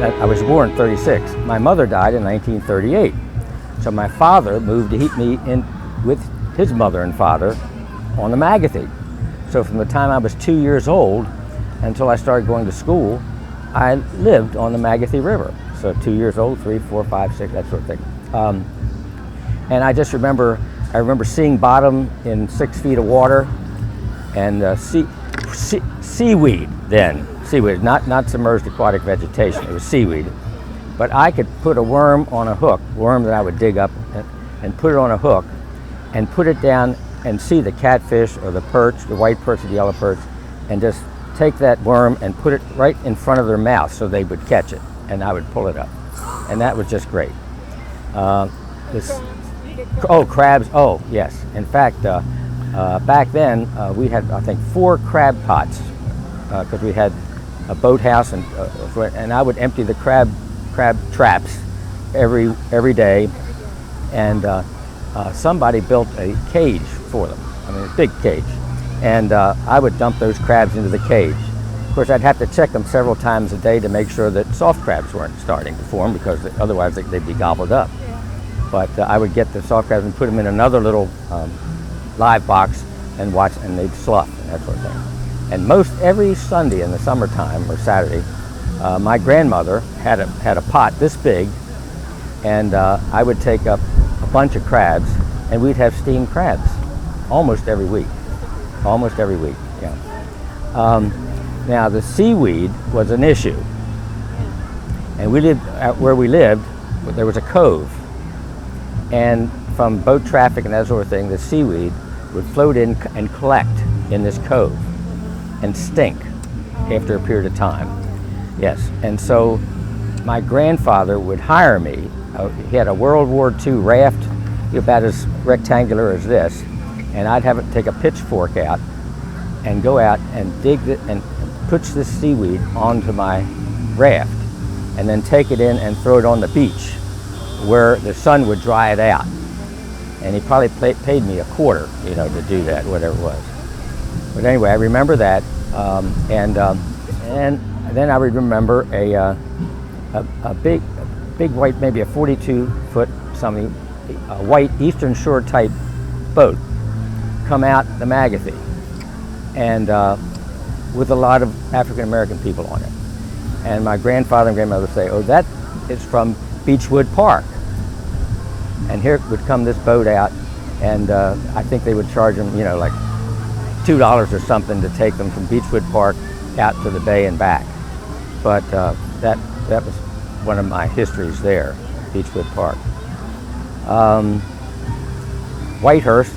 I was born in 36. My mother died in 1938. So my father moved to keep me in with his mother and father on the Magothy. So from the time I was 2 years old until I started going to school, I lived on the Magothy River. So 2 years old, 3, 4, 5, 6, that sort of thing. And I just remember, seeing bottom in 6 feet of water and seaweed then. Seaweed, not submerged aquatic vegetation, it was seaweed. But I could put a worm on a hook, worm that I would dig up and put it on a hook and put it down and see the catfish or the perch, the white perch or the yellow perch, and just take that worm and put it right in front of their mouth so they would catch it, and I would pull it up. And that was just great. Crabs, oh yes. In fact, back then we had, I think, 4 crab pots because we had a boathouse, and I would empty the crab traps every day, and somebody built a cage for them. I mean, a big cage, and I would dump those crabs into the cage. Of course, I'd have to check them several times a day to make sure that soft crabs weren't starting to form, because otherwise they'd be gobbled up. But I would get the soft crabs and put them in another little live box and watch, and they'd slough and that sort of thing. And every Sunday in the summertime or Saturday, my grandmother had a pot this big, and I would take up a bunch of crabs, and we'd have steamed crabs almost every week. Yeah. Now the seaweed was an issue, and where we lived, there was a cove, and from boat traffic and that sort of thing, the seaweed would float in and collect in this cove and stink after a period of time. Yes, and so my grandfather would hire me. He had a World War II raft about as rectangular as this, and I'd have it take a pitchfork out and go out and dig it and push this seaweed onto my raft, and then take it in and throw it on the beach where the sun would dry it out. And he probably paid me a quarter, to do that, whatever it was. But anyway, I remember that, and then I would remember a big white, maybe a 42-foot something, a white Eastern Shore type boat come out the Magothy, and with a lot of African American people on it. And my grandfather and grandmother would say, "Oh, that is from Beechwood Park." And here would come this boat out, and I think they would charge them, like $2 or something to take them from Beechwood Park out to the bay and back. But that was one of my histories there, Beechwood Park. Whitehurst,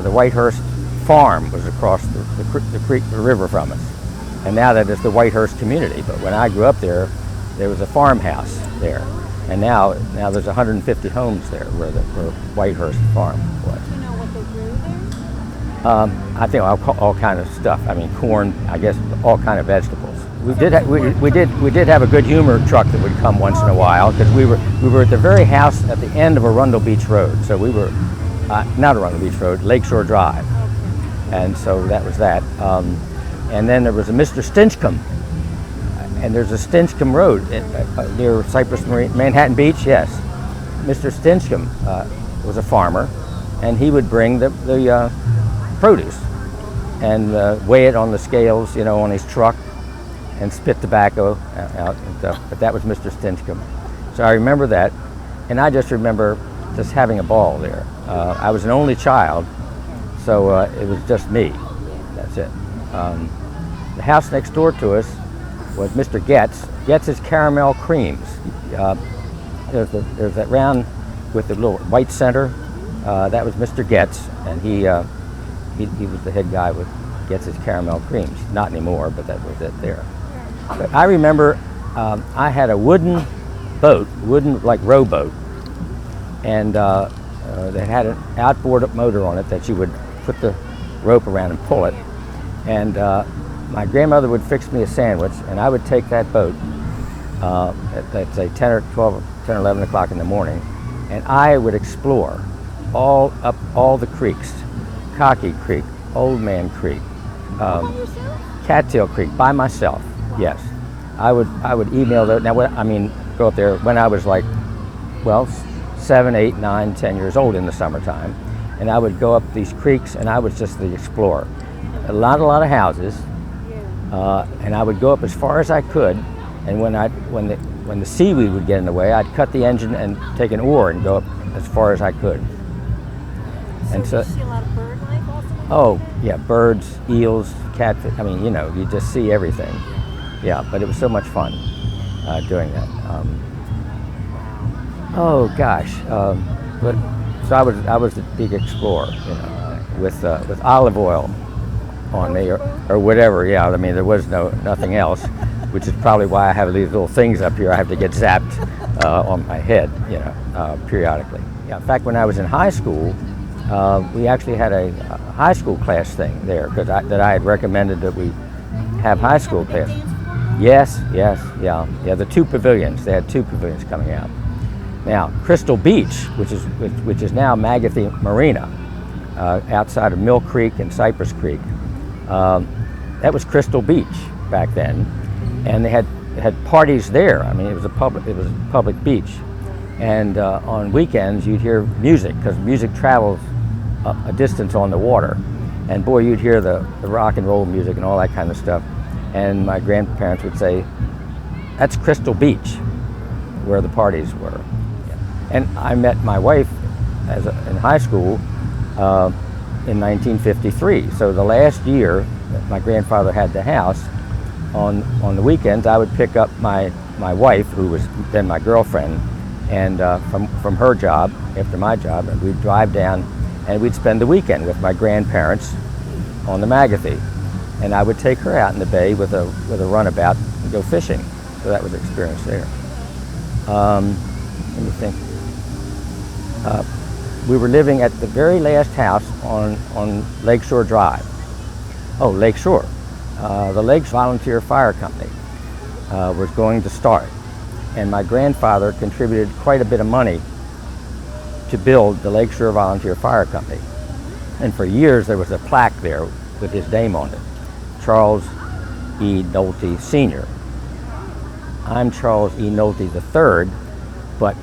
the Whitehurst farm was across the river from us, and now that is the Whitehurst community. But when I grew up there was a farmhouse there, and now there's 150 homes there where Whitehurst farm was. Do you know what they grew there? I think all kind of stuff. I mean, corn, I guess, all kind of vegetables. We did have a Good Humor truck that would come once in a while, because we were at the very house at the end of Arundel Beach Road. So we were not Arundel Beach Road, Lakeshore Drive, and so that was that. And then there was a Mr. Stinchcomb, and there's a Stinchcomb Road near Cypress Marine, Manhattan Beach. Yes, Mr. Stinchcomb was a farmer, and he would bring the produce and weigh it on the scales, on his truck, and spit tobacco out and stuff. But that was Mr. Stinchcomb. So I remember that, and I just remember just having a ball there. I was an only child, so it was just me. That's it. The house next door to us was Mr. Getz's Caramel Creams. There's that round with the little white center. That was Mr. Getz, and he was the head guy with Getz's Caramel Creams. Not anymore, but that was it there. But I remember I had a wooden like rowboat, and that had an outboard motor on it that you would put the rope around and pull it. And my grandmother would fix me a sandwich, and I would take that boat at say 10 or 11 o'clock in the morning, and I would explore all the creeks, Cocky Creek, Old Man Creek, Cattail Creek, by myself. Yes, I would email those. Now, I mean, go up there when I was like, well, 7, 8, 9, 10 years old in the summertime, and I would go up these creeks, and I was just the explorer. A lot of houses, and I would go up as far as I could, and when the seaweed would get in the way, I'd cut the engine and take an oar and go up as far as I could. And so, did you see a lot of bird life also? Oh yeah, birds, eels, catfish. I mean, you know, you just see everything. Yeah, but it was so much fun doing that. Oh gosh, but so I was a big explorer, you know, with olive oil on me or whatever. Yeah, I mean there was nothing else, which is probably why I have these little things up here. I have to get zapped on my head, you know, periodically. Yeah, in fact, when I was in high school, we actually had a high school class thing there because I had recommended that we have high school class. Yes, yeah. The 2 pavilions. They had 2 pavilions coming out. Now, Crystal Beach, which is now Magothy Marina, outside of Mill Creek and Cypress Creek, that was Crystal Beach back then, and they had parties there. I mean, it was a public beach, and on weekends you'd hear music because music travels a distance on the water, and boy, you'd hear the rock and roll music and all that kind of stuff. And my grandparents would say, "That's Crystal Beach, where the parties were." And I met my wife in high school in 1953. So the last year that my grandfather had the house, on the weekends I would pick up my wife, who was then my girlfriend, and from her job after my job, and we'd drive down and we'd spend the weekend with my grandparents on the Magothy. And I would take her out in the bay with a runabout and go fishing. So that was an experience there. Let me think. We were living at the very last house on Lakeshore Drive. Oh, Lakeshore. The Lakes Volunteer Fire Company was going to start. And my grandfather contributed quite a bit of money to build the Lakeshore Volunteer Fire Company. And for years there was a plaque there with his name on it. Charles E. Nolte Sr. I'm Charles E. Nolte III, but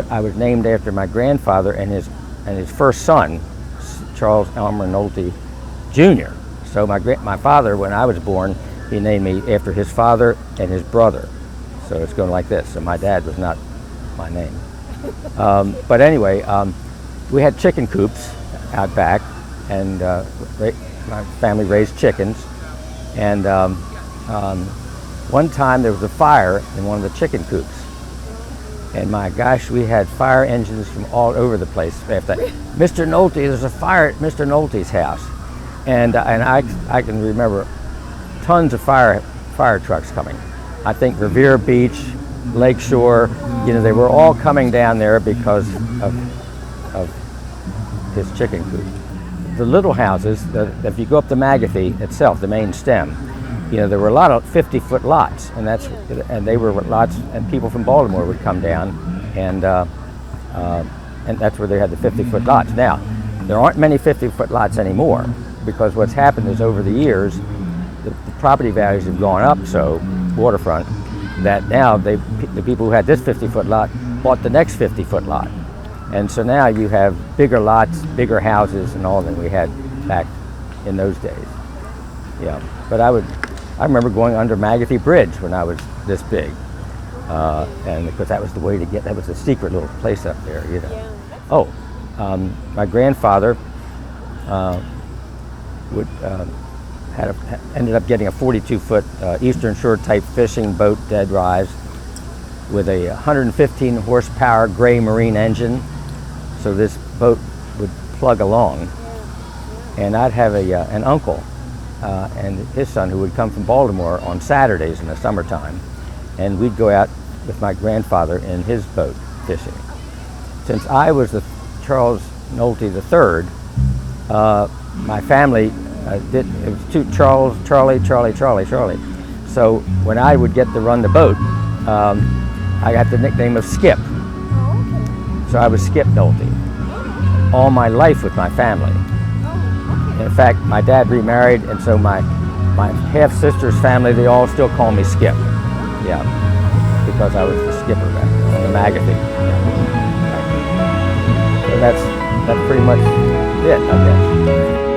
I was named after my grandfather and his first son, Charles Elmer Nolte Jr. So my father, when I was born, he named me after his father and his brother. So it's going like this. So my dad was not my name. But anyway, we had chicken coops out back, and my family raised chickens. And one time there was a fire in one of the chicken coops. And my gosh, we had fire engines from all over the place after that. Mr. Nolte, there's a fire at Mr. Nolte's house. And I can remember tons of fire trucks coming. I think Revere Beach, Lakeshore, you know, they were all coming down there because of his chicken coop. The little houses, if you go up the Magothy itself, the main stem, you know, there were a lot of 50-foot lots, and they were lots, and people from Baltimore would come down, and that's where they had the 50-foot lots. Now, there aren't many 50-foot lots anymore, because what's happened is over the years, the property values have gone up so, waterfront, that now the people who had this 50-foot lot bought the next 50-foot lot. And so now you have bigger lots, bigger houses and all than we had back in those days. Yeah, but I remember going under Magothy Bridge when I was this big. And because that was the way to get, that was a secret little place up there, you know. Oh, my grandfather ended up getting a 42-foot Eastern Shore type fishing boat, dead rise, with a 115 horsepower gray marine engine. So this boat would plug along, and I'd have an uncle and his son who would come from Baltimore on Saturdays in the summertime, and we'd go out with my grandfather in his boat fishing. Since I was the Charles Nolte III, my family it was two Charlie. So when I would get to run the boat, I got the nickname of Skip. So I was Skip Nolte all my life with my family. In fact, my dad remarried, and so my half-sister's family, they all still call me Skip. Yeah, because I was the skipper back then, on the Magothy. Yeah. Right. So that's pretty much it, I guess.